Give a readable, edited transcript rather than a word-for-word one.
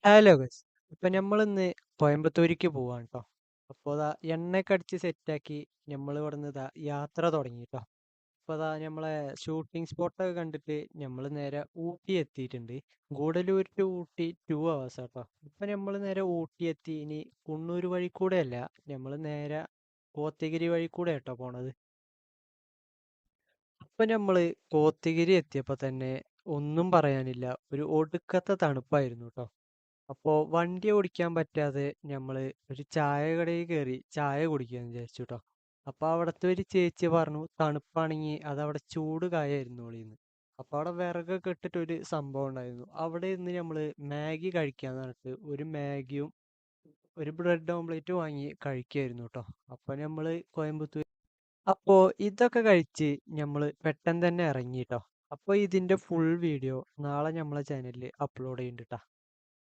Hello guys. ഇപ്പൊ നമ്മളിന്ന് കോയമ്പത്തൂർക്ക് പോവാണ് കേട്ടോ. അപ്പോൾ എണ്ണയൊക്കെ അടിച്ച് സെറ്റാക്കി നമ്മൾ ഇവിടുന്ന് യാത്ര തുടങ്ങി കേട്ടോ. അപ്പോൾ നമ്മളെ ഷൂട്ടിംഗ് സ്പോട്ടൊക്കെ കണ്ടിട്ട് നമ്മൾ നേരെ ഊട്ടി എത്തിയിട്ടുണ്ട്. ഗൂഡല്ലൂർ ടു ഊട്ടി 2 hours കേട്ടോ. ഇപ്പൊ നമ്മൾ നേരെ ഊട്ടി എത്തി. ഇനി കുണ്ണൂർ വഴി കൂടെ അല്ല, നമ്മൾ നേരെ കോത്തഗിരി വഴി കൂടെ കേട്ടോ പോണത്. അപ്പൊ നമ്മള് കോത്തഗിരി എത്തിയപ്പോ തന്നെ ഒന്നും പറയാനില്ല, ഒരു ഒടുക്കത്തെ തണുപ്പായിരുന്നു കേട്ടോ. അപ്പോൾ വണ്ടി ഓടിക്കാൻ പറ്റാതെ നമ്മള് ഒരു ചായ കടയിൽ കയറി ചായ കുടിക്കാന്ന് വിചാരിച്ചു കേട്ടോ. അപ്പൊ അവിടുത്തെ ഒരു ചേച്ചി പറഞ്ഞു തണുപ്പാണെങ്കിൽ അതവിടെ ചൂട് കായായിരുന്നോളിന്ന്. അപ്പൊ അവിടെ വിറകൊക്കെ ഇട്ടിട്ട് ഒരു സംഭവം ഉണ്ടായിരുന്നു. അവിടെ നിന്ന് നമ്മള് മാഗി കഴിക്കാന്ന് പറഞ്ഞിട്ട് ഒരു മാഗിയും ഒരു ബ്രെഡ് ഓംലെറ്റ് വാങ്ങി കഴിക്കായിരുന്നു കേട്ടോ. അപ്പൊ നമ്മള് കോയമ്പത്തൂർ അപ്പോ ഇതൊക്കെ കഴിച്ച് നമ്മള് പെട്ടെന്ന് തന്നെ ഇറങ്ങി കേട്ടോ. അപ്പൊ ഇതിന്റെ ഫുൾ വീഡിയോ നാളെ നമ്മളെ ചാനലിൽ അപ്ലോഡ് ചെയ്യുന്നുണ്ട് ട്ടാ.